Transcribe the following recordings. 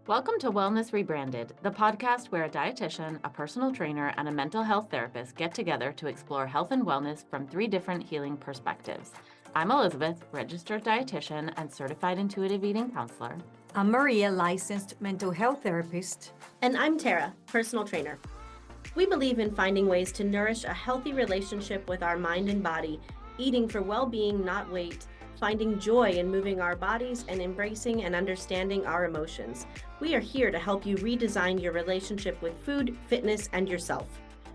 Welcome to Wellness Rebranded, the podcast where a dietitian, a personal trainer, and a mental health therapist get together to explore health and wellness from 3 different healing perspectives. I'm Elizabeth, registered dietitian and certified intuitive eating counselor. I'm Maria, licensed mental health therapist. And I'm Tara, personal trainer. We believe in finding ways to nourish a healthy relationship with our mind and body, eating for well-being, not weight, finding joy in moving our bodies, and embracing and understanding our emotions. We are here to help you redesign your relationship with food, fitness, and yourself.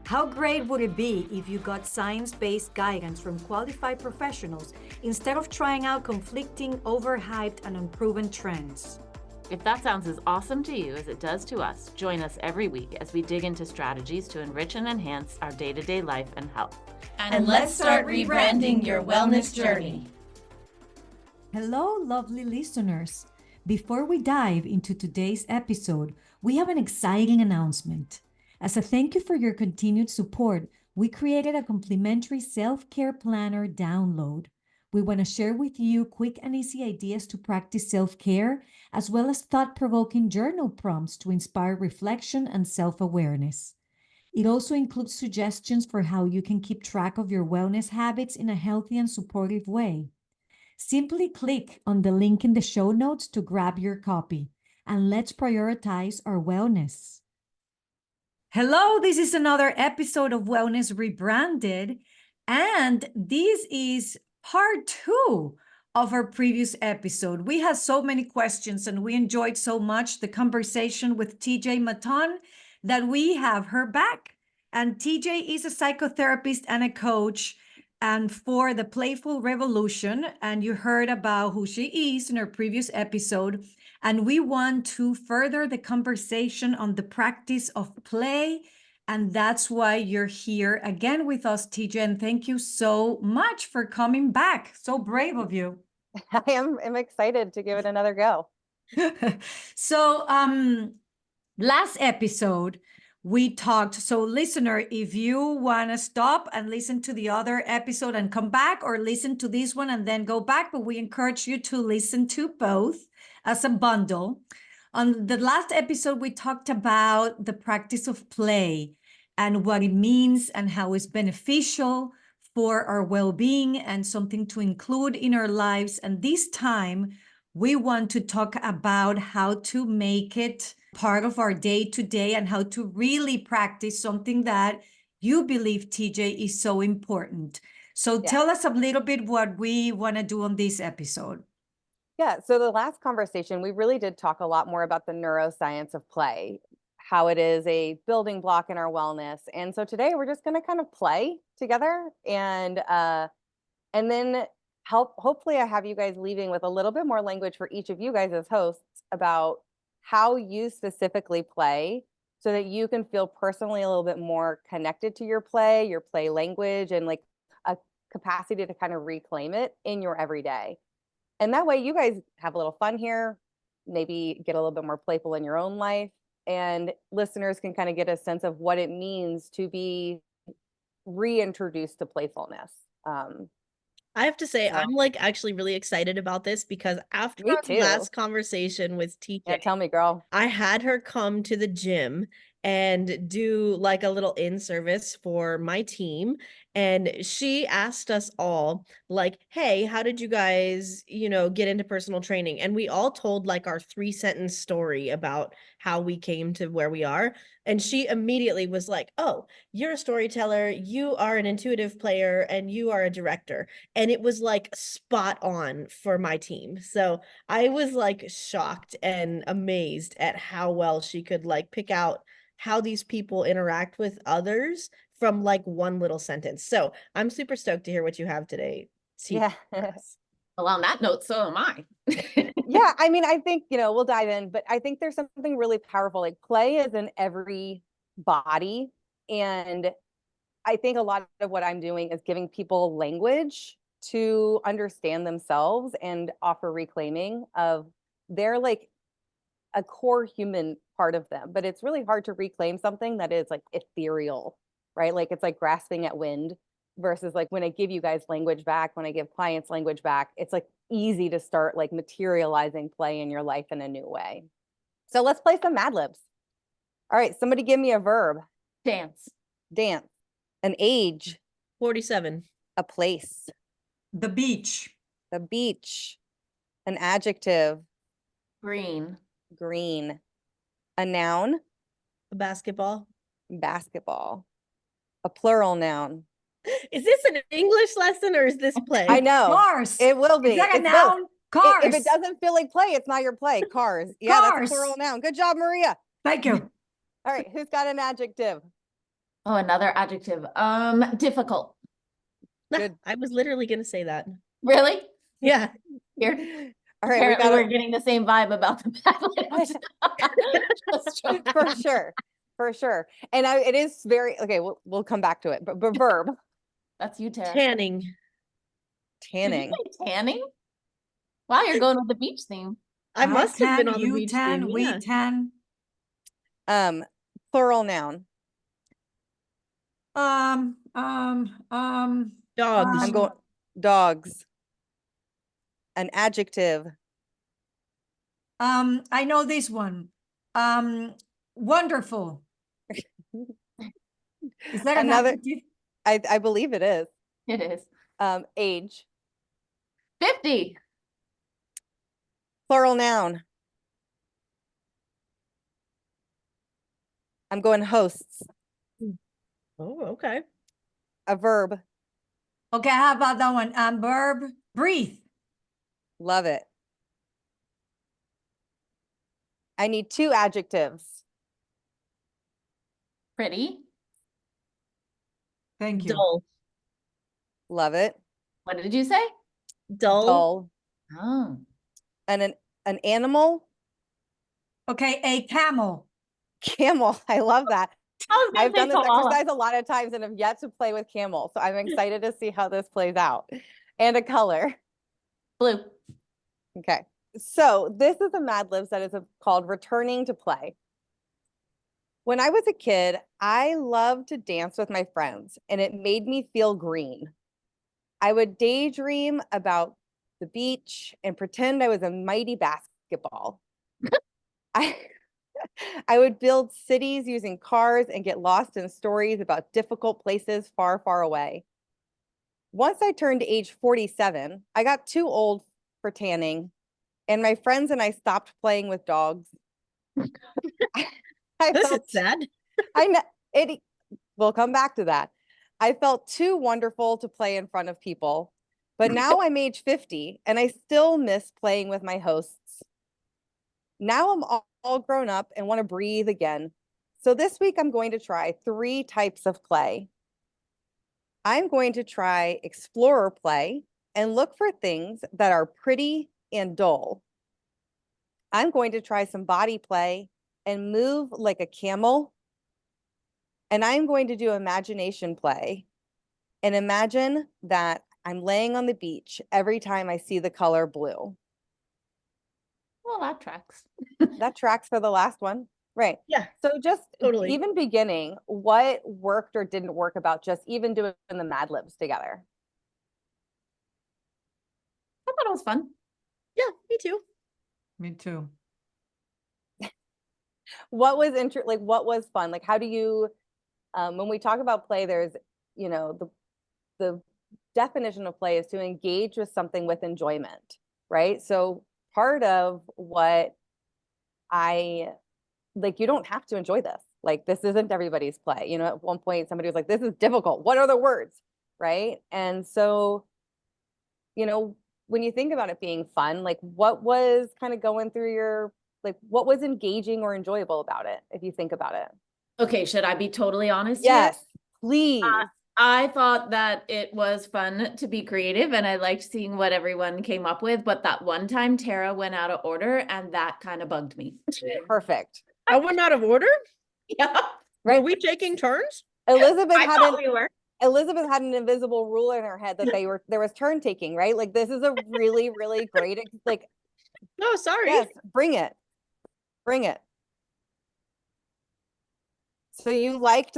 How great would it be if you got science-based guidance from qualified professionals instead of trying out conflicting, overhyped, and unproven trends? If that sounds as awesome to you as it does to us, join us every week as we dig into strategies to enrich and enhance our day-to-day life and health. And let's start rebranding your wellness journey. Hello, lovely listeners. Before we dive into today's episode, we have an exciting announcement. As a thank you for your continued support, we created a complimentary self-care planner download. We want to share with you quick and easy ideas to practice self-care, as well as thought-provoking journal prompts to inspire reflection and self-awareness. It also includes suggestions for how you can keep track of your wellness habits in a healthy and supportive way. Simply click on the link in the show notes to grab your copy, and let's prioritize our wellness. Hello, this is another episode of Wellness Rebranded, and this is part 2 of our previous episode. We had so many questions and we enjoyed so much the conversation with TJ Matton that we have her back. And TJ is a psychotherapist and a coach and for the Playful Revolution, and you heard about who she is in her previous episode. And we want to further the conversation on the practice of play. And that's why you're here again with us, TJ. And thank you so much for coming back. So brave of you. I'm excited to give it another go. So last episode, we talked. So listener, if you want to stop and listen to the other episode and come back, or listen to this one and then go back, but we encourage you to listen to both as a bundle. On the last episode, we talked about the practice of play and what it means and how it's beneficial for our well-being and something to include in our lives. And this time, we want to talk about how to make it part of our day-to-day and how to really practice something that you believe, TJ, is so important. So tell us a little bit what we want to do on this episode. Yeah, so the last conversation, we really did talk a lot more about the neuroscience of play, how it is a building block in our wellness. And so today we're just going to kind of play together and then hopefully I have you guys leaving with a little bit more language for each of you guys as hosts about how you specifically play so that you can feel personally a little bit more connected to your play language, and like a capacity to kind of reclaim it in your everyday. And that way you guys have a little fun here, maybe get a little bit more playful in your own life, and listeners can kind of get a sense of what it means to be reintroduced to playfulness. I have to say, I'm like actually really excited about this because after Me our too. last conversation with TJ, Yeah, tell me, girl. I had her come to the gym and do like a little in-service for my team. And she asked us all like, hey, how did you guys, get into personal training? And we all told like our 3-sentence story about how we came to where we are. And she immediately was like, oh, you're a storyteller, you are an intuitive player, and you are a director. And it was like spot on for my team. So I was like shocked and amazed at how well she could like pick out how these people interact with others from like one little sentence. So I'm super stoked to hear what you have today. Yeah. Well, on that note, so am I. Yeah, I mean, I think, we'll dive in, but I think there's something really powerful. Like play is in every body. And I think a lot of what I'm doing is giving people language to understand themselves and offer reclaiming of their like a core human part of them. But it's really hard to reclaim something that is like ethereal, right? Like it's like grasping at wind versus like when I give you guys language back, when I give clients language back, it's like easy to start like materializing play in your life in a new way. So let's play some Mad Libs. All right, somebody give me a verb. Dance. Dance. An age. 47. A place. The beach. The beach. An adjective. Green. Green. A noun. A basketball. Basketball. A plural noun. Is this an English lesson or is this play? I know. Cars. It will be. Is that a It's both. noun? Cars. If it doesn't feel like play, it's not your play. Cars. Yeah, that's a Cars. plural noun. Good job, Maria. Thank you. All right, who's got an adjective? Oh, another adjective. Difficult. Good. I was literally going to say that. Really? Yeah. Weird. All right, Apparently, we we're got getting the same vibe about the Badlands. Just joking. for sure. For sure. And it is very okay, we'll come back to it. But verb. That's you, Tara. Tanning. Did you Tanning. say tanning? Wow, you're going with the beach theme. I must have been on the you beach. tan, theme, we yeah. tan. Plural noun. Dogs. I'm going dogs. An adjective. I know this one. Wonderful. Is that Another- an adjective? I believe it is. It is. Age. 50. Plural noun. I'm going hosts. Oh, okay. A verb. Okay, how about that one? Verb, breathe. Love it. I need 2 adjectives. Pretty. Thank you. Dull. Love it. What did you say? Dull. Dull. Oh. And an animal. Okay, a camel. Camel. I love that. I was gonna I've say done this koala. exercise a lot of times and have yet to play with camel. So I'm excited to see how this plays out. And a color. Blue. Okay. So this is a Mad Libs that is called Returning to Play. When I was a kid, I loved to dance with my friends and it made me feel green. I would daydream about the beach and pretend I was a mighty basketball. I would build cities using cars and get lost in stories about difficult places far, far away. Once I turned age 47, I got too old for tanning, and my friends and I stopped playing with dogs. This is sad. I know it. We'll come back to that. I felt too wonderful to play in front of people, but now I'm age 50 and I still miss playing with my hosts. Now I'm all grown up and want to breathe again. So this week I'm going to try 3 types of play. I'm going to try explorer play and look for things that are pretty and dull. I'm going to try some body play and move like a camel. And I'm going to do imagination play and imagine that I'm laying on the beach every time I see the color blue. Well, that tracks. That tracks for the last one. Right. Yeah. So just Totally. even beginning, what worked or didn't work about just even doing the Mad Libs together? I thought it was fun. Yeah, me too. Me too. What was what was fun? Like, how do you, when we talk about play, there's, you know, the definition of play is to engage with something with enjoyment, right? So part of what you don't have to enjoy this. Like, this isn't everybody's play. You know, at one point somebody was like, this is difficult. What are the words? Right. And so, you know, when you think about it being fun, like what was kind of going through your, like, what was engaging or enjoyable about it, if you think about it? Okay, should I be totally honest here? Yes, please. I thought that it was fun to be creative and I liked seeing what everyone came up with, but that one time Tara went out of order and that kind of bugged me. Perfect. I went out of order. Yeah, Were we taking turns? Elizabeth I had thought we were. Elizabeth had an invisible rule in her head that there was turn taking, right? Like, this is a really, really great, like, No, sorry. yes, bring it. Bring it. So you liked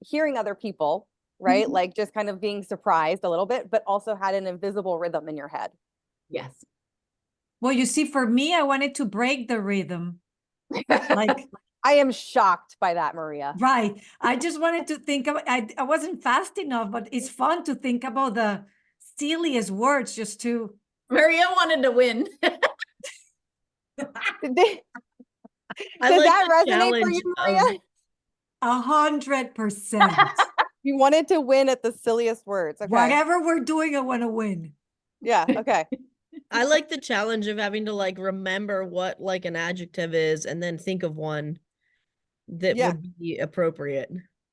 hearing other people, right? Mhm. Like just kind of being surprised a little bit, but also had an invisible rhythm in your head. Yes. Well, you see, for me, I wanted to break the rhythm. Like, I am shocked by that, Maria. right. I just wanted to think about, I wasn't fast enough, but it's fun to think about the silliest words just to. Maria wanted to win. Did they- I Does like that the resonate for you, challenge Maria? of 100%. You wanted to win at the silliest words. Okay. Whatever we're doing, I want to win. Yeah. Okay. I like the challenge of having to like remember what like an adjective is and then think of one that Yeah. would be appropriate.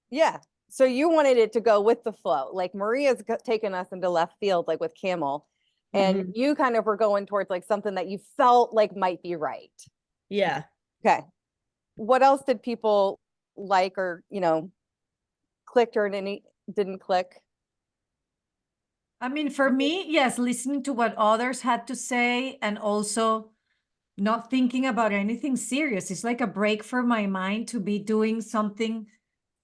Yeah. So you wanted it to go with the flow. Like Maria's taken us into left field, like with camel. And Mhm. you kind of were going towards like something that you felt like might be right. Yeah. Okay. What else did people like or, clicked or didn't click? I mean, for me, yes, listening to what others had to say and also not thinking about anything serious. It's like a break for my mind to be doing something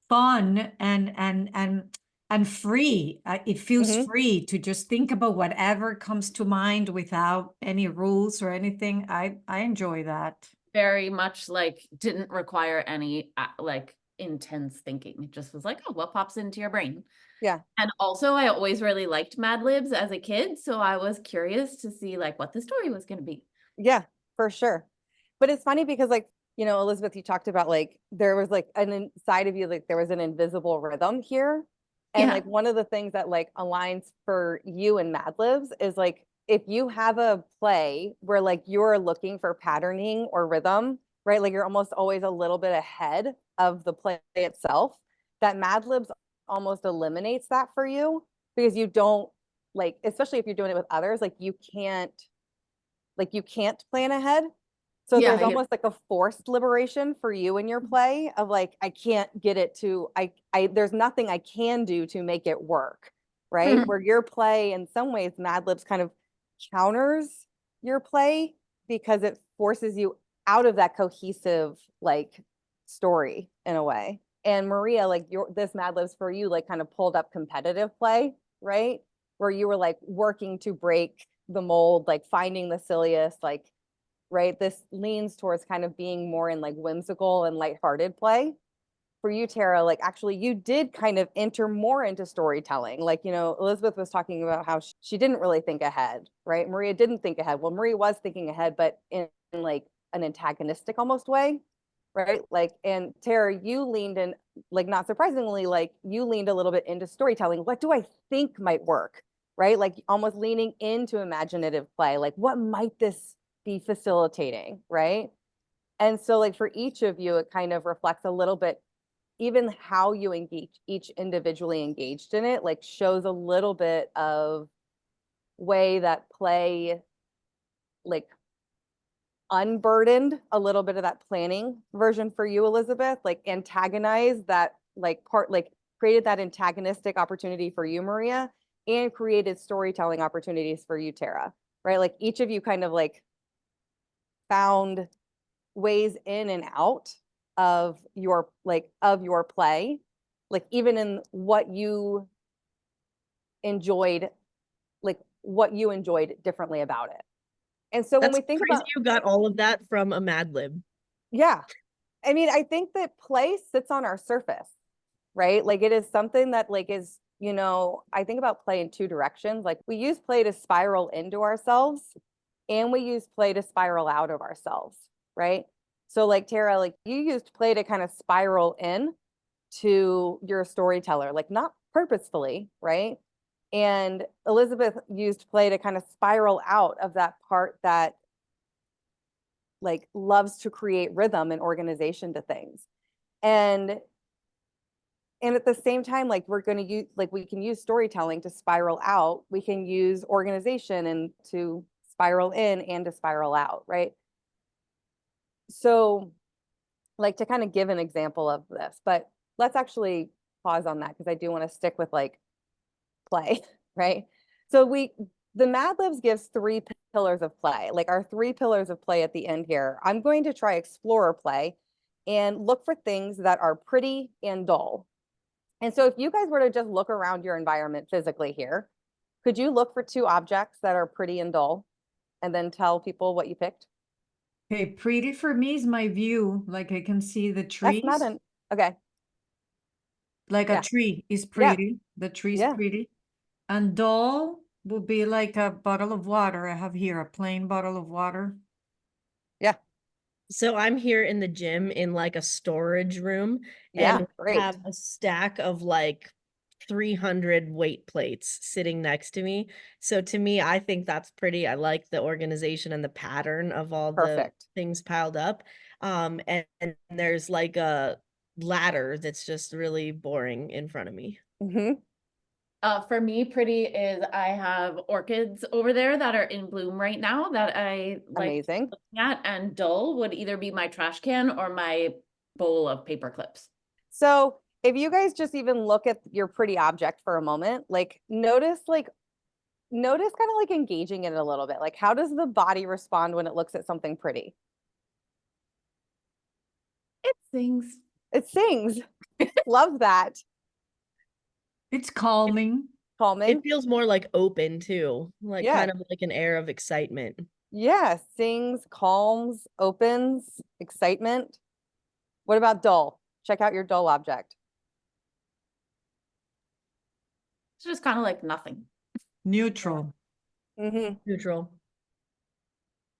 fun and free. It feels Mhm. free to just think about whatever comes to mind without any rules or anything. I enjoy that. Very much like didn't require any like intense thinking. It just was like, oh, what pops into your brain? Yeah. And also, I always really liked Mad Libs as a kid, so I was curious to see like what the story was going to be. Yeah, for sure. But it's funny because like, Elizabeth, you talked about like there was like an inside of you, like there was an invisible rhythm here. And Yeah. like one of the things that like aligns for you and Mad Libs is like if you have a play where like you're looking for patterning or rhythm, right? Like you're almost always a little bit ahead of the play itself, that Mad Libs almost eliminates that for you because you don't like, especially if you're doing it with others, like you can't plan ahead. So Yeah, there's I get- almost like a forced liberation for you in your play of like, I can't get it to, there's nothing I can do to make it work, right? Mhm. Where your play in some ways, Mad Libs kind of counters your play because it forces you out of that cohesive like story in a way. And Maria, like this Mad Libs for you, like kind of pulled up competitive play, right? Where you were like working to break the mold, like finding the silliest, like, right? This leans towards kind of being more in like whimsical and lighthearted play. For you, Tara, like actually you did kind of enter more into storytelling. Like, Elizabeth was talking about how she didn't really think ahead, right? Maria didn't think ahead. Well, Maria was thinking ahead, but in like an antagonistic almost way, right? Like, and Tara, you leaned in, like, not surprisingly, like you leaned a little bit into storytelling. What do I think might work? Right? Like almost leaning into imaginative play. Like, what might this be facilitating? Right. And so, like, for each of you, it kind of reflects a little bit, even how you engage each individually engaged in it, like, shows a little bit of way that play, like, unburdened a little bit of that planning version for you, Elizabeth, like antagonized that like part, like created that antagonistic opportunity for you, Maria, and created storytelling opportunities for you, Tara, right? Like each of you kind of like found ways in and out of your play, like even in what you enjoyed, like what you enjoyed differently about it. And so when That's we think crazy about, you got all of that from a Mad Lib. yeah, I mean, I think that play sits on our surface, right? Like it is something that like is, I think about play in two directions. Like we use play to spiral into ourselves and we use play to spiral out of ourselves, right? So like Tara, like you used play to kind of spiral in to your storyteller, like not purposefully, right? And Elizabeth used play to kind of spiral out of that part that like loves to create rhythm and organization to things. And at the same time, like we're going to use, like we can use storytelling to spiral out. We can use organization and to spiral in and to spiral out, right? So like to kind of give an example of this, but let's actually pause on that because I do want to stick with like play, right? So the Mad Libs gives three pillars of play, like our three pillars of play at the end here. I'm going to try explorer play and look for things that are pretty and dull. And so if you guys were to just look around your environment physically here, could you look for two objects that are pretty and dull and then tell people what you picked. Okay, pretty for me is my view. Like I can see the That's trees. Matton. Okay. Like Yeah. a tree is Yeah. pretty. The tree is Yeah. pretty. And dull would be like a bottle of water. I have here a plain bottle of water. Yeah. So I'm here in the gym in like a storage room, Yeah. and Great. have a stack of like 300 weight plates sitting next to me. So to me, I think that's pretty. I like the organization and the pattern of all the Perfect. things piled up. And there's like a ladder that's just really boring in front of me. Hmm. For me, pretty is I have orchids over there that are in bloom right now that I like Amazing. looking at, and dull would either be my trash can or my bowl of paper clips. So if you guys just even look at your pretty object for a moment, like notice kind of like engaging in it a little bit. Like how does the body respond when it looks at something pretty? It sings. It sings. Love that. It's calming. Calming. It feels more like open too, like Yeah. kind of like an air of excitement. Yeah. Sings, calms, opens, excitement. What about dull? Check out your dull object. It's just kind of like nothing. Neutral. Hmm. Neutral.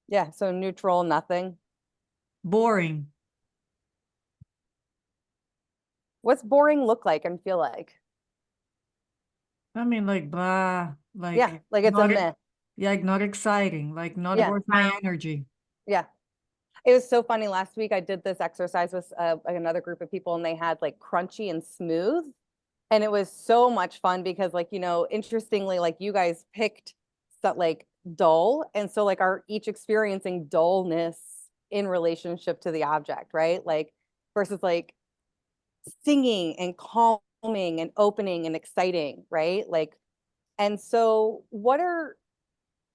Yeah. So neutral, nothing. Boring. What's boring look like and feel like? I mean, like blah, like Yeah. Like it's a not, meh. like not exciting, like not Yeah. worth my energy. Yeah. It was so funny. Last week I did this exercise with like another group of people, and they had like crunchy and smooth. And it was so much fun because like, interestingly, like you guys picked that like dull. And so like are each experiencing dullness in relationship to the object, right? Like versus like singing and calming and opening and exciting, right? Like, and so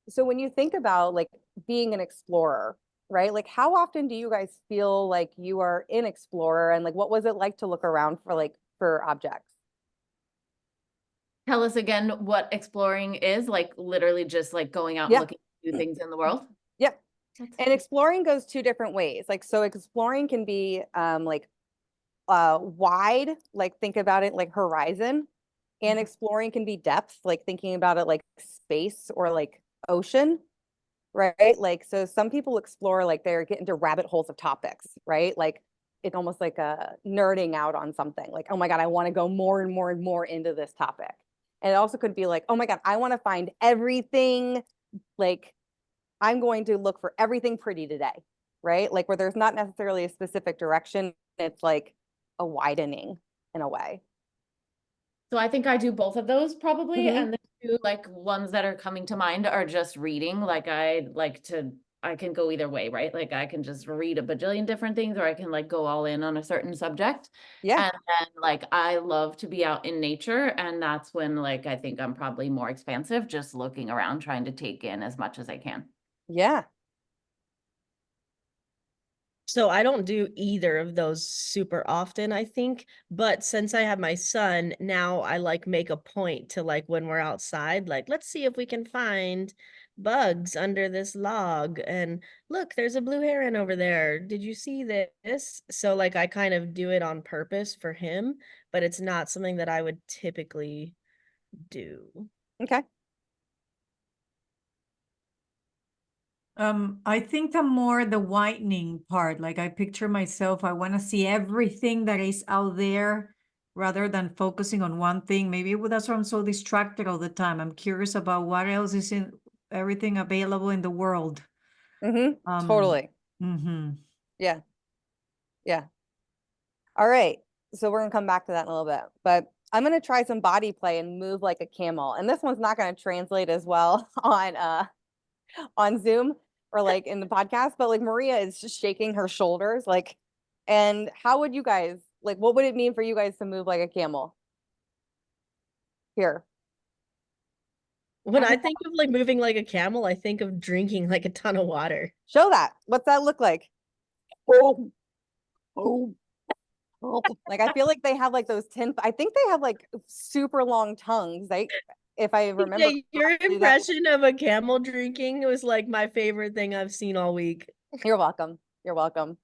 so when you think about like being an explorer, right? Like how often do you guys feel like you are in explorer, and like what was it like to look around for objects? Tell us again what exploring is, like literally just like going out and Yeah. looking at new things in the world. Yep. That's And exploring goes two different ways. Like so exploring can be like wide, like think about it like horizon, and exploring can be depth, like thinking about it like space or like ocean. Right? Like, so some people explore like they're getting into rabbit holes of topics, right? Like it's almost like a nerding out on something. Like, oh my God, I want to go more and more and more into this topic. And it also could be like, oh my God, I want to find everything. Like, I'm going to look for everything pretty today, right? Like where there's not necessarily a specific direction. It's like a widening in a way. So I think I do both of those probably. Mhm. And the two like ones that are coming to mind are just reading. Like I can go either way, right? Like I can just read a bajillion different things, or I can like go all in on a certain subject. Yeah. And then like I love to be out in nature. And that's when like I think I'm probably more expansive, just looking around, trying to take in as much as I can. Yeah. So I don't do either of those super often, I think, but since I have my son, now I like make a point to like when we're outside, like let's see if we can find bugs under this log, and look, there's a blue heron over there. Did you see this? So like I kind of do it on purpose for him, but it's not something that I would typically do. Okay. I think I'm more the whitening part. Like I picture myself, I want to see everything that is out there rather than focusing on one thing. Maybe that's why I'm so distracted all the time. I'm curious about what else is in everything available in the world. Totally. Mm-hmm. Yeah. Yeah. All right. So we're gonna come back to that in a little bit, but I'm gonna try some body play and move like a camel. And this one's not gonna translate as well on Zoom or like in the podcast, but like Maria is just shaking her shoulders, like, and how would you guys like what would it mean for you guys to move like a camel? Here. When I think of like moving like a camel, I think of drinking like a ton of water. Show that. What's that look like? Oh, oh, oh. Like I feel like they have like those I think they have like super long tongues. Like if I remember Yeah, your correctly, impression of a camel drinking was like my favorite thing I've seen all week. You're welcome. You're welcome.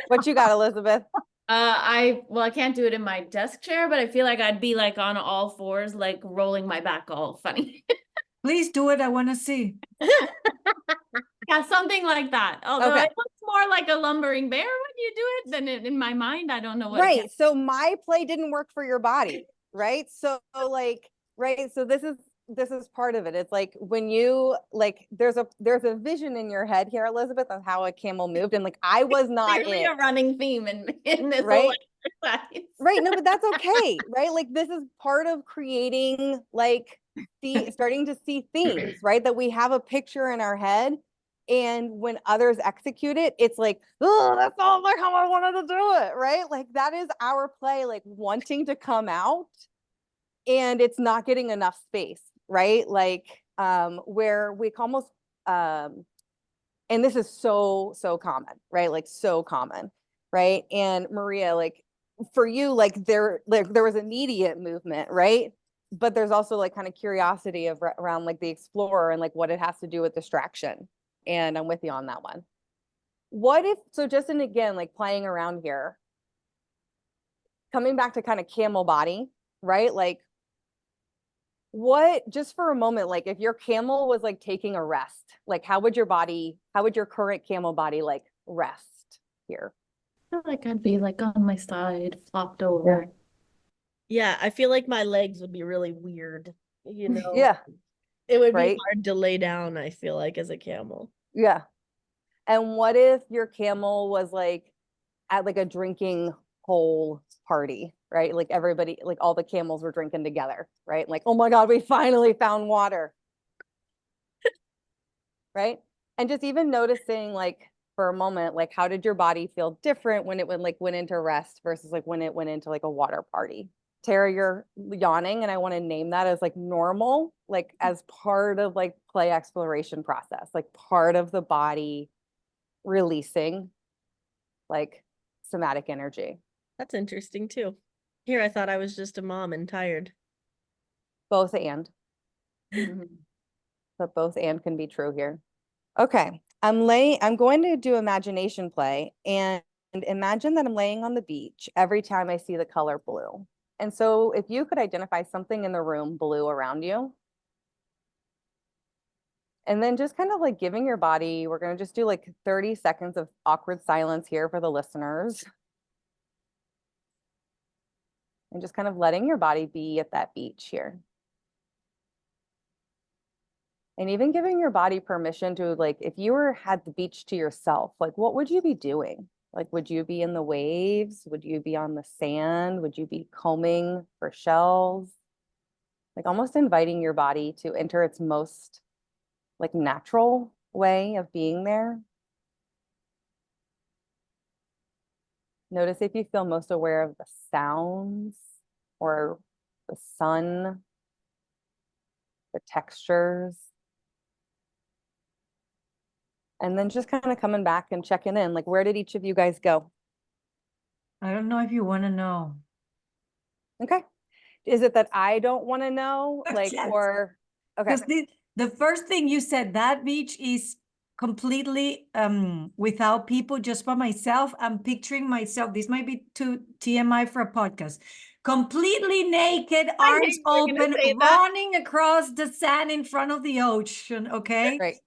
What you got, Elizabeth? I can't do it in my desk chair, but I feel like I'd be like on all fours, like rolling my back all funny. Please do it. I want to see. Yeah, something like that. Although Okay. it looks more like a lumbering bear when you do it than in my mind. I don't know what. Right. So my play didn't work for your body, right? So like, right. So this is part of it. It's like when you like there's a vision in your head here, Elizabeth, of how a camel moved. And like I was not Clearly it. a running theme in this Right? whole exercise. Right. No, but that's okay. Right. Like this is part of creating like starting to see themes, right? That we have a picture in our head. And when others execute it, it's like, oh, that's not like how I wanted to do it. Right. Like that is our play, like wanting to come out and it's not getting enough space. Right. Like where we almost and this is so common, right? Like so common, right? And Maria, like for you, like there was immediate movement, right? But there's also like kind of curiosity around like the explorer and like what it has to do with distraction. And I'm with you on that one. What if, so just in again, like playing around here, coming back to kind of camel body, right? Like what, just for a moment, like if your camel was like taking a rest, like how would your current camel body like rest here? I feel like I'd be like on my side, flopped over. Yeah, I feel like my legs would be really weird, you know? Yeah. It would Right? be hard to lay down, I feel like, as a camel. Yeah. And what if your camel was like at like a drinking hole party, right? Like everybody, like all the camels were drinking together, right? Like, oh my God, we finally found water. Right? And just even noticing like for a moment, like how did your body feel different when it went into rest versus like when it went into like a water party? Tara, you're yawning, and I want to name that as like normal, like as part of like play exploration process, like part of the body releasing like somatic energy. That's interesting too. Here, I thought I was just a mom and tired. Both and, but both and can be true here. Okay, I'm going to do imagination play and imagine that I'm laying on the beach every time I see the color blue. And so if you could identify something in the room blue around you, and then just kind of like giving your body, we're going to just do like 30 seconds of awkward silence here for the listeners. And just kind of letting your body be at that beach here. And even giving your body permission to like, if you had the beach to yourself, like what would you be doing? Like, would you be in the waves? Would you be on the sand? Would you be combing for shells? Like almost inviting your body to enter its most like natural way of being there. Notice if you feel most aware of the sounds or the sun, the textures. And then just kind of coming back and checking in, like where did each of you guys go? I don't know if you want to know. Okay. Is it that I don't want to know? Like, Yes. or, okay. Because the first thing you said, that beach is completely without people, just by myself. I'm picturing myself. This might be too TMI for a podcast. Completely naked, arms open, running across the sand in front of the ocean. Okay. Right.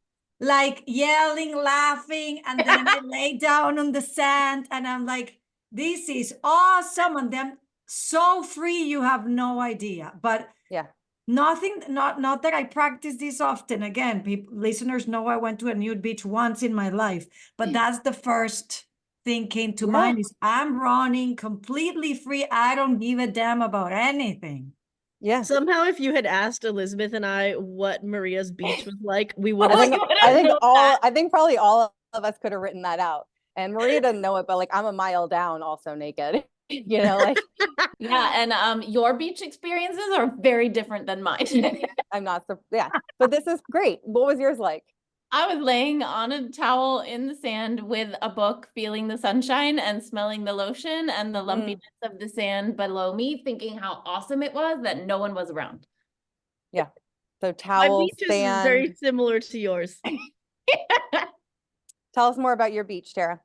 Like yelling, laughing, and then I lay down on the sand and I'm like, this is awesome. And then so free, you have no idea. But Yeah. nothing, not that I practice this often. Again, listeners know I went to a nude beach once in my life, but that's the first thing came to mind is I'm running completely free. I don't give a damn about anything. Yeah. Somehow, if you had asked Elizabeth and I what Maria's beach was like, we would I have. think probably all of us could have written that out. And Maria doesn't know it, but like I'm a mile down also naked, you know, like. Yeah. And your beach experiences are very different than mine. I'm not, yeah, but this is great. What was yours like? I was laying on a towel in the sand with a book, feeling the sunshine and smelling the lotion and the lumpiness of the sand below me, thinking how awesome it was that no one was around. Yeah. So My towels, beach is very sand. similar to yours. Tell us more about your beach, Tara.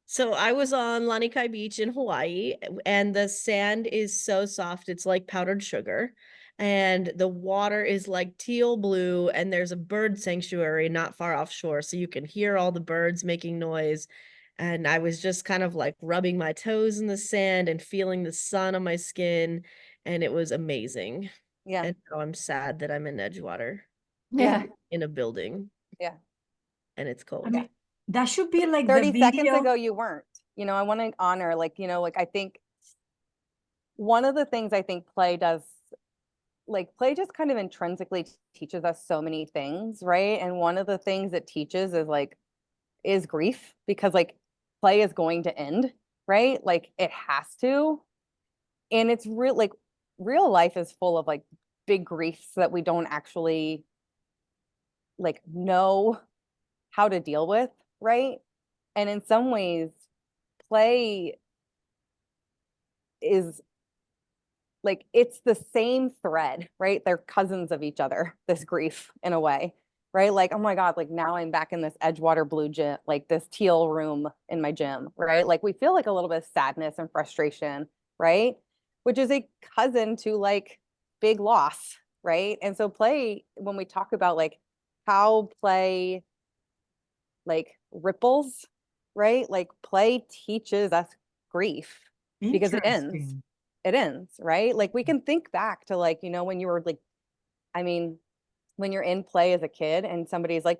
So I was on Lanikai Beach in Hawaii, and the sand is so soft, it's like powdered sugar. And the water is like teal blue, and there's a bird sanctuary not far offshore, so you can hear all the birds making noise. And I was just kind of like rubbing my toes in the sand and feeling the sun on my skin, and it was amazing. Yeah. And now I'm sad that I'm in Edgewater Yeah. in a building, Yeah. and it's cold. I mean, that should be like the 30 seconds video. ago, you weren't. I want to honor, like, I think one of the things I think play does, like, play just kind of intrinsically teaches us so many things, right? And one of the things it teaches is grief, because like play is going to end, right? Like it has to. And it's real, like real life is full of like big griefs that we don't actually like know how to deal with, right? And in some ways, play is like it's the same thread, right? They're cousins of each other, this grief in a way, right? Like, oh my God, like now I'm back in this Edgewater blue gym, like this teal room in my gym, right? Like we feel like a little bit of sadness and frustration, right? Which is a cousin to like big loss, right? And so play, when we talk about like how play like ripples, right? Like play teaches us grief because it ends. Interesting. It ends, right? Like we can think back to like, when you were like, I mean, when you're in play as a kid and somebody's like,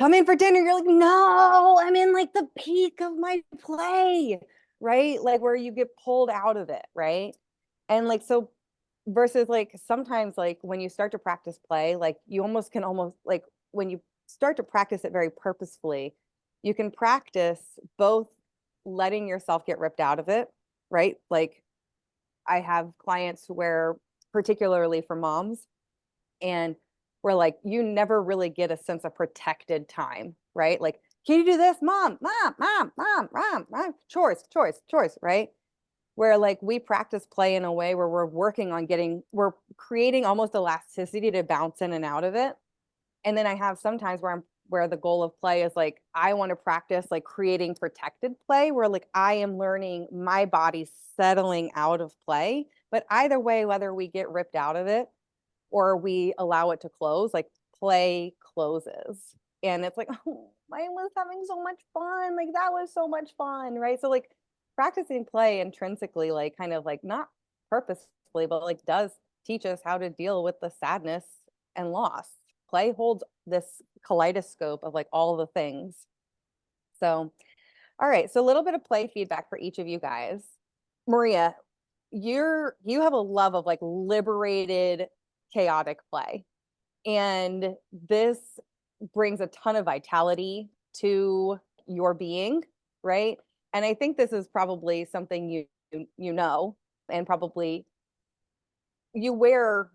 come in for dinner, you're like, no, I'm in like the peak of my play, right? Like where you get pulled out of it, right? And like, so versus like sometimes like when you start to practice play, like you almost can almost like when you start to practice it very purposefully, you can practice both letting yourself get ripped out of it, right? Like I have clients where, particularly for moms, and we're like, you never really get a sense of protected time, right? Like, can you do this, mom, mom, mom, mom, mom, mom, chores, chores, chores, right? Where like we practice play in a way where we're creating almost elasticity to bounce in and out of it. And then I have sometimes where the goal of play is like, I want to practice like creating protected play where like I am learning my body settling out of play. But either way, whether we get ripped out of it or we allow it to close, like play closes. And it's like, oh, I was having so much fun. Like that was so much fun, right? So like practicing play intrinsically, like kind of like not purposefully, but like does teach us how to deal with the sadness and loss. Play holds this kaleidoscope of like all the things. So, all right. So a little bit of play feedback for each of you guys. Maria, you have a love of like liberated, chaotic play. And this brings a ton of vitality to your being, right? And I think this is probably something you know, and probably you wear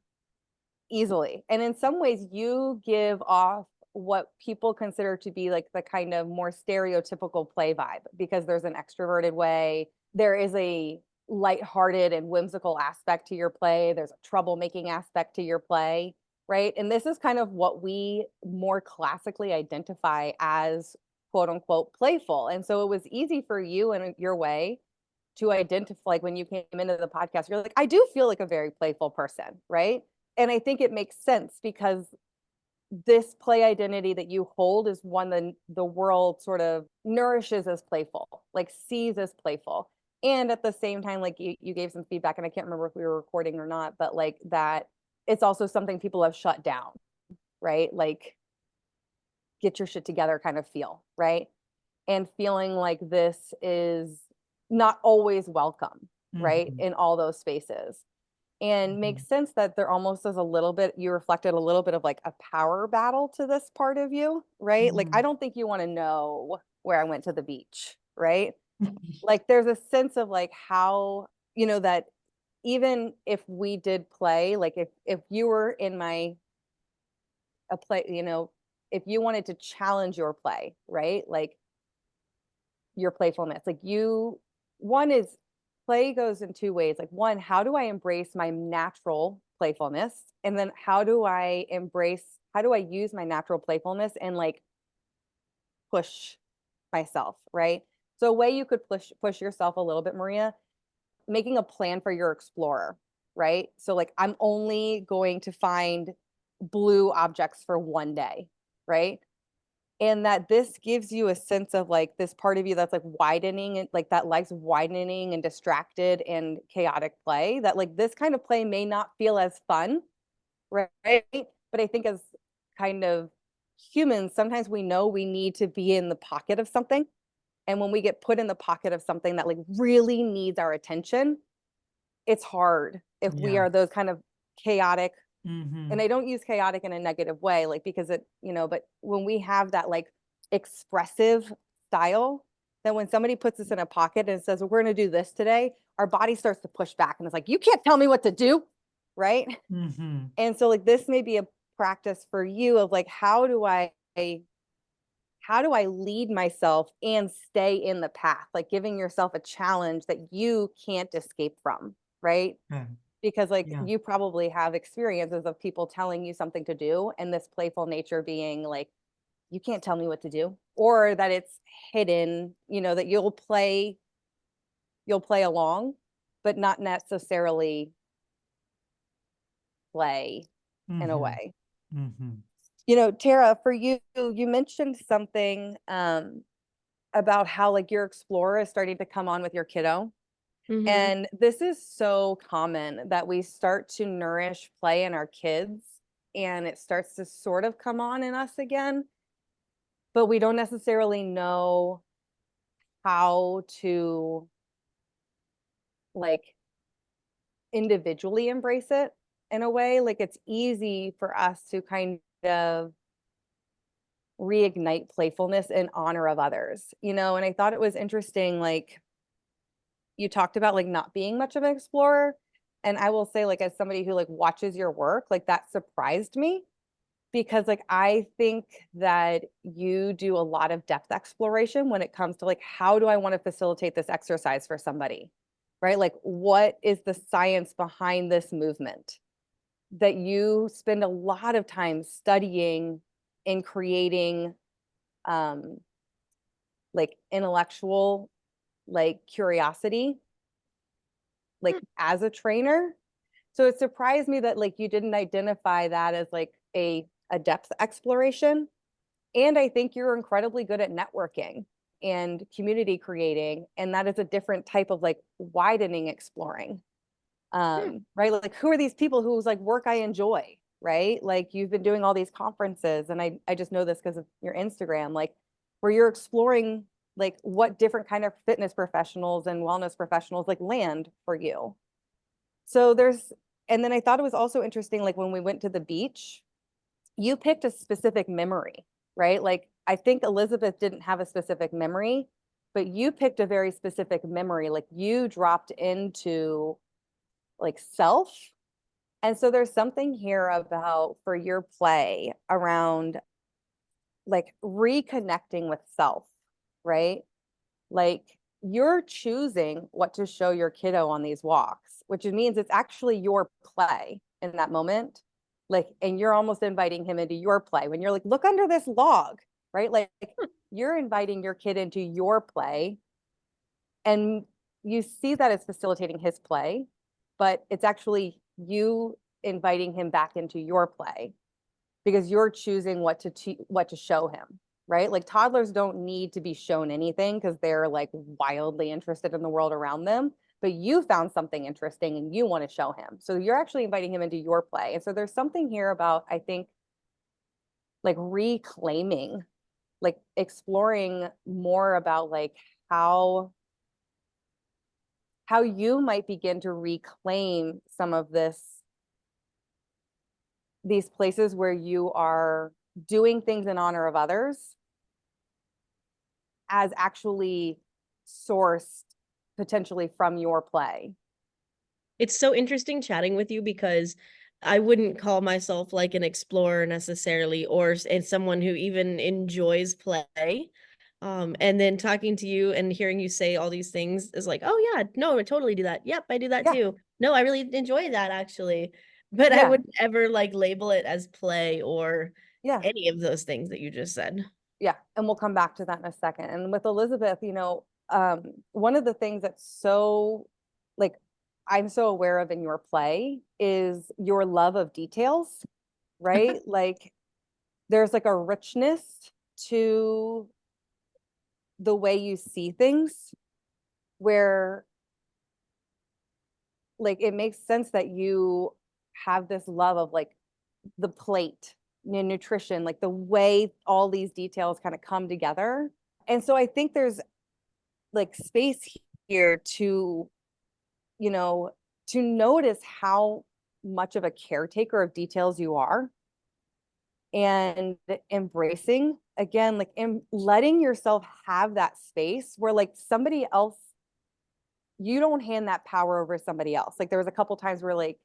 easily. And in some ways, you give off what people consider to be like the kind of more stereotypical play vibe because there's an extroverted way. There is a lighthearted and whimsical aspect to your play. There's a troublemaking aspect to your play, right? And this is kind of what we more classically identify as quote unquote playful. And so it was easy for you in your way to identify, like when you came into the podcast, you're like, I do feel like a very playful person, right? And I think it makes sense because this play identity that you hold is one that the world sort of nourishes as playful, like sees as playful. And at the same time, like you gave some feedback, and I can't remember if we were recording or not, but like that it's also something people have shut down, right? Like get your shit together kind of feel, right? And feeling like this is not always welcome, right? Mhm. In all those spaces. And makes sense that there almost is a little bit, you reflected a little bit of like a power battle to this part of you, right? Like, I don't think you want to know where I went to the beach, right? Like, there's a sense of like how, that even if we did play, like if you were in a play, if you wanted to challenge your play, right? Like your playfulness, like one is play goes in two ways. Like one, how do I embrace my natural playfulness? And then how do I use my natural playfulness and like push myself, right? So a way you could push yourself a little bit, Maria, making a plan for your explorer, right? So like I'm only going to find blue objects for one day, right? And that this gives you a sense of like this part of you that's like widening and like that likes widening and distracted and chaotic play, that like this kind of play may not feel as fun, right? But I think as kind of humans, sometimes we know we need to be in the pocket of something. And when we get put in the pocket of something that like really needs our attention, it's hard if we Yeah. are those kind of chaotic, Mhm. and I don't use chaotic in a negative way, like because it, but when we have that like expressive style, then when somebody puts us in a pocket and says, well, we're going to do this today, our body starts to push back and it's like, you can't tell me what to do. Right. Mhm. And so like this may be a practice for you of like, how do I lead myself and stay in the path, like giving yourself a challenge that you can't escape from, right? Yeah. Because like Yeah. you probably have experiences of people telling you something to do and this playful nature being like, you can't tell me what to do, or that it's hidden, that you'll play along, but not necessarily play in a Mhm. way. Mhm. Tara, for you, you mentioned something about how like your explorer is starting to come on with your kiddo. Mhm. And this is so common that we start to nourish play in our kids and it starts to sort of come on in us again, but we don't necessarily know how to like individually embrace it in a way. Like it's easy for us to kind of reignite playfulness in honor of others, and I thought it was interesting, like you talked about like not being much of an explorer. And I will say, like, as somebody who like watches your work, like that surprised me because like I think that you do a lot of depth exploration when it comes to like, how do I want to facilitate this exercise for somebody? Right? Like, what is the science behind this movement? That you spend a lot of time studying and creating like intellectual like curiosity like as a trainer. So it surprised me that like you didn't identify that as like a depth exploration. And I think you're incredibly good at networking and community creating, and that is a different type of like widening exploring. Right? Like who are these people whose like work I enjoy, right? Like you've been doing all these conferences, and I just know this because of your Instagram, like where you're exploring like what different kind of fitness professionals and wellness professionals like land for you. So and then I thought it was also interesting, like when we went to the beach, you picked a specific memory, right? Like I think Elizabeth didn't have a specific memory, but you picked a very specific memory. Like you dropped into like self. And so there's something here about for your play around like reconnecting with self, right? Like you're choosing what to show your kiddo on these walks, which means it's actually your play in that moment. Like, and you're almost inviting him into your play when you're like, look under this log, right? Like you're inviting your kid into your play, and you see that as facilitating his play, but it's actually you inviting him back into your play because you're choosing what to show him, right? Like toddlers don't need to be shown anything because they're like wildly interested in the world around them, but you found something interesting and you want to show him. So you're actually inviting him into your play. And so there's something here about, I think, like reclaiming, like exploring more about like how you might begin to reclaim some of these places where you are doing things in honor of others as actually sourced potentially from your play. It's so interesting chatting with you because I wouldn't call myself like an explorer necessarily, or and someone who even enjoys play. And then talking to you and hearing you say all these things is like, oh yeah, no, I totally do that. Yep, I do that Yeah. too. No, I really enjoy that actually. but I Yeah. wouldn't ever like label it as play or Yeah. any of those things that you just said. Yeah. And we'll come back to that in a second. And with Elizabeth, one of the things that's so like I'm so aware of in your play is your love of details, right? Like there's like a richness to the way you see things where like it makes sense that you have this love of like the plate, nutrition, like the way all these details kind of come together. And so I think there's like space here to, you know, to notice how much of a caretaker of details you are and embracing again, like letting yourself have that space where like somebody else, you don't hand that power over to somebody else. Like there was a couple times where like,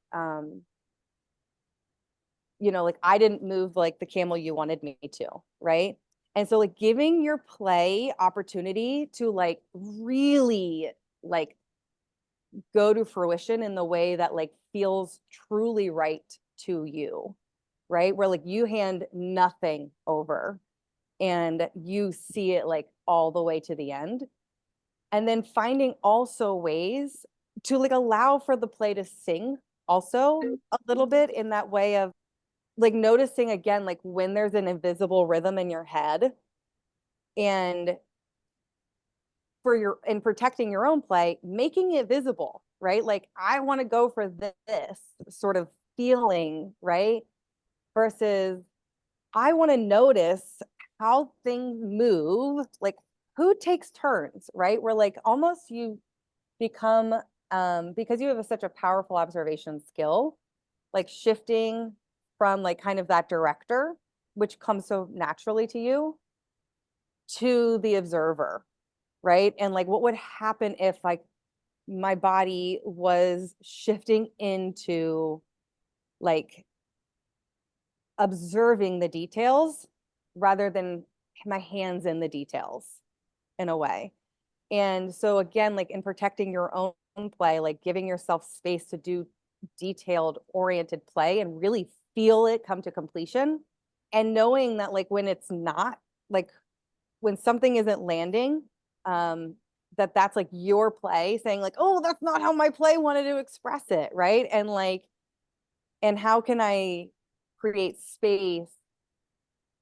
like I didn't move like the camel you wanted me to, right? And so like giving your play opportunity to like really like go to fruition in the way that like feels truly right to you, right? Where like you hand nothing over and you see it like all the way to the end. And then finding also ways to like allow for the play to sing also a little bit in that way of like noticing again, like when there's an invisible rhythm in your head and in protecting your own play, making it visible, right? Like I want to go for this sort of feeling, right? Versus I want to notice how things move, like who takes turns, right? Where like almost you become, because you have such a powerful observation skill, like shifting from like kind of that director, which comes so naturally to you, to the observer, right? And like what would happen if like my body was shifting into like observing the details rather than my hands in the details in a way. And so again, like in protecting your own play, like giving yourself space to do detailed oriented play and really feel it come to completion, and knowing that like when it's not, like when something isn't landing, that's like your play saying like, oh, that's not how my play wanted to express it, right? And like, and how can I create space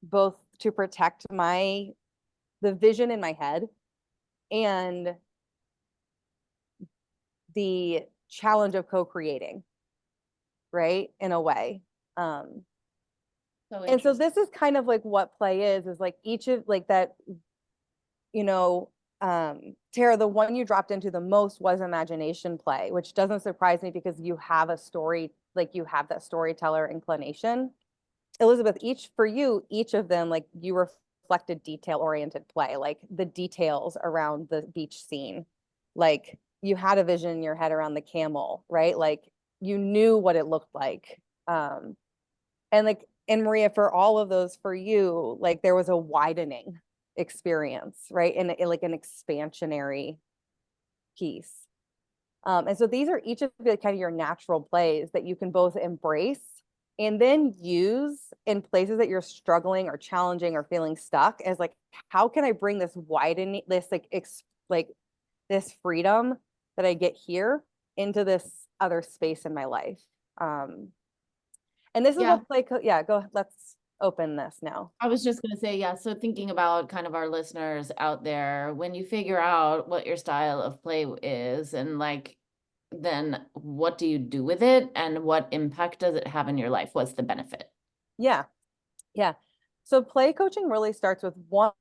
both to protect the vision in my head and the challenge of co-creating, right? In a way. And so this is kind of like what play is like each of like that, Tara, the one you dropped into the most was imagination play, which doesn't surprise me because you have a story, like you have that storyteller inclination. Elizabeth, each of them, like you reflected detail oriented play, like the details around the beach scene. Like you had a vision in your head around the camel, right? Like you knew what it looked like. And Maria, for all of those, for you, like there was a widening experience, right? And like an expansionary piece. And so these are each of the kind of your natural plays that you can both embrace and then use in places that you're struggling or challenging or feeling stuck as like, how can I bring this widening, this like this freedom that I get here into this other space in my life? And this is what play, go, let's open this now. I was just going to say, yeah. So thinking about kind of our listeners out there, when you figure out what your style of play is and like, then what do you do with it and what impact does it have in your life? What's the benefit? Yeah. Yeah. So play coaching really starts with one,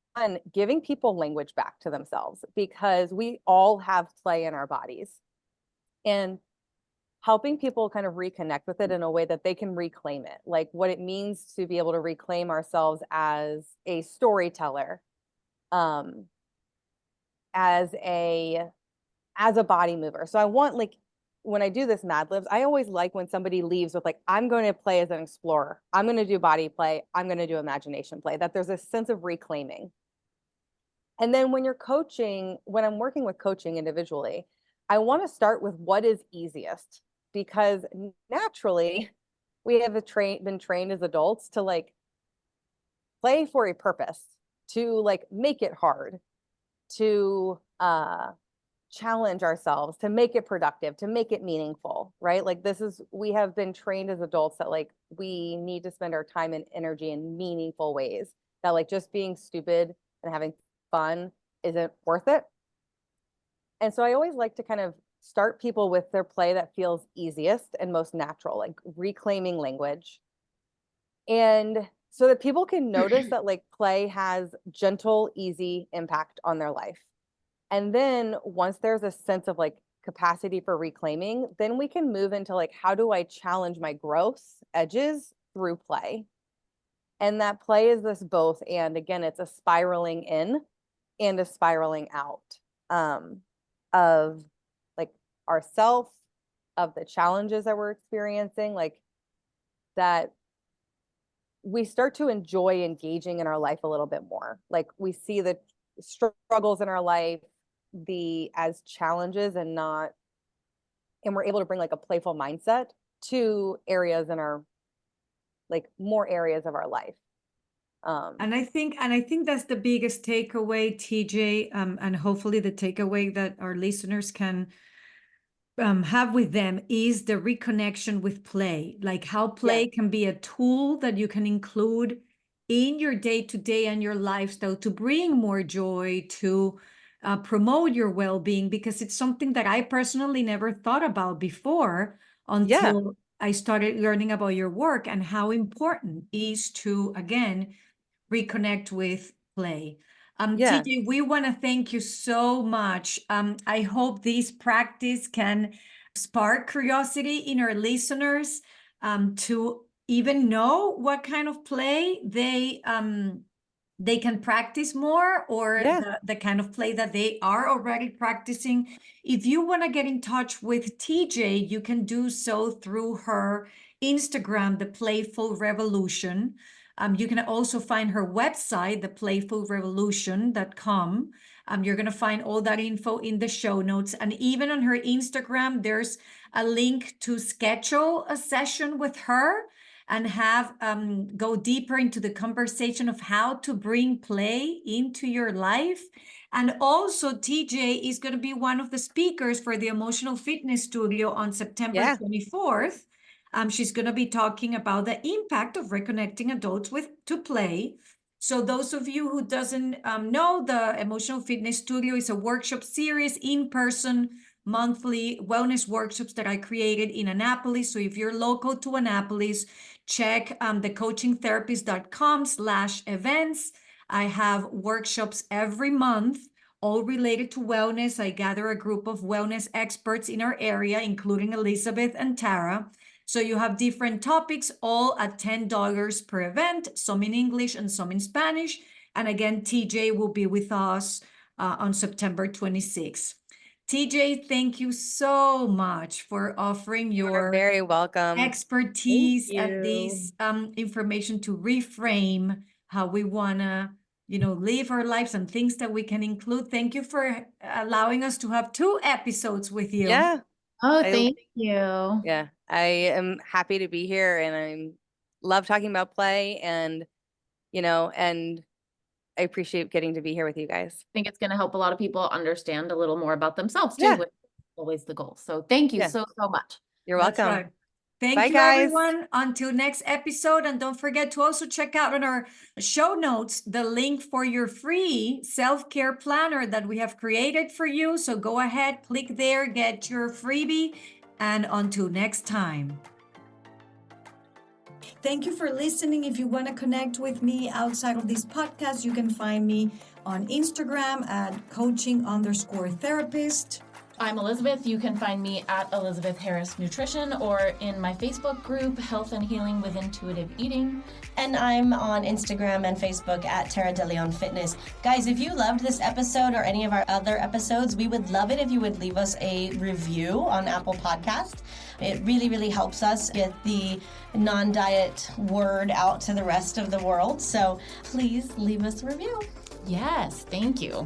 giving people language back to themselves, because we all have play in our bodies, and helping people kind of reconnect with it in a way that they can reclaim it, like what it means to be able to reclaim ourselves as a storyteller, as a body mover. So I want, like, when I do this Mad Libs, I always like when somebody leaves with like, I'm going to play as an explorer. I'm going to do body play. I'm going to do imagination play, that there's a sense of reclaiming. And then when I'm working with coaching individually, I want to start with what is easiest, because naturally we have been trained as adults to like play for a purpose, to like make it hard, to challenge ourselves, to make it productive, to make it meaningful, right? Like we have been trained as adults that like we need to spend our time and energy in meaningful ways, that like just being stupid and having fun isn't worth it. And so I always like to kind of start people with their play that feels easiest and most natural, like reclaiming language. And so that people can notice that like play has gentle, easy impact on their life. And then once there's a sense of like capacity for reclaiming, then we can move into like, how do I challenge my growth edges through play? And that play is this both. And again, it's a spiraling in and a spiraling out of like ourself, of the challenges that we're experiencing, like that we start to enjoy engaging in our life a little bit more. Like we see the struggles in our life as challenges and we're able to bring like a playful mindset to areas in our, like more areas of our life. And I think that's the biggest takeaway, TJ, and hopefully the takeaway that our listeners can have with them is the reconnection with play, like how play can be a tool that you can include in your day-to-day and your lifestyle to bring more joy, to promote your well-being, because it's something that I personally never thought about before until I started learning about your work and how important it is to, again, reconnect with play. TJ, we want to thank you so much. I hope this practice can spark curiosity in our listeners to even know what kind of play they can practice more, or the kind of play that they are already practicing. If you want to get in touch with TJ, you can do so through her Instagram, The Playful Revolution. You can also find her website, theplayfulrevolution.com. You're going to find all that info in the show notes. And even on her Instagram, there's a link to schedule a session with her and have go deeper into the conversation of how to bring play into your life. And also, TJ is going to be one of the speakers for the Emotional Fitness Studio on September 24th. She's going to be talking about the impact of reconnecting adults to play. So those of you who doesn't know, the Emotional Fitness Studio is a workshop series, in-person, monthly wellness workshops that I created in Annapolis. So if you're local to Annapolis, check thecoachingtherapist.com/events. I have workshops every month, all related to wellness. I gather a group of wellness experts in our area, including Elizabeth and Tara. So you have different topics, all at $10 per event, some in English and some in Spanish. And again, TJ will be with us on September 26th. TJ, thank you so much for offering your very welcome expertise and this information to reframe how we want to, live our lives and things that we can include. Thank you for allowing us to have 2 episodes with you. Yeah. Oh, thank you. Yeah, I am happy to be here, and I love talking about play, and and I appreciate getting to be here with you guys. I think it's going to help a lot of people understand a little more about themselves too, which is always the goal. So thank you so much. You're welcome. Right. Thank you, guys. everyone. Until next episode. And don't forget to also check out on our show notes the link for your free self-care planner that we have created for you. So go ahead, click there, get your freebie. And until next time. Thank you for listening. If you want to connect with me outside of this podcast, you can find me on Instagram at coaching_therapist. I'm Elizabeth. You can find me at Elizabeth Harris Nutrition or in my Facebook group, Health and Healing with Intuitive Eating. And I'm on Instagram and Facebook at Tara DeLeon Fitness. Guys, if you loved this episode or any of our other episodes, we would love it if you would leave us a review on Apple Podcast. It really, really helps us get the non-diet word out to the rest of the world. So please leave us a review. Yes, thank you.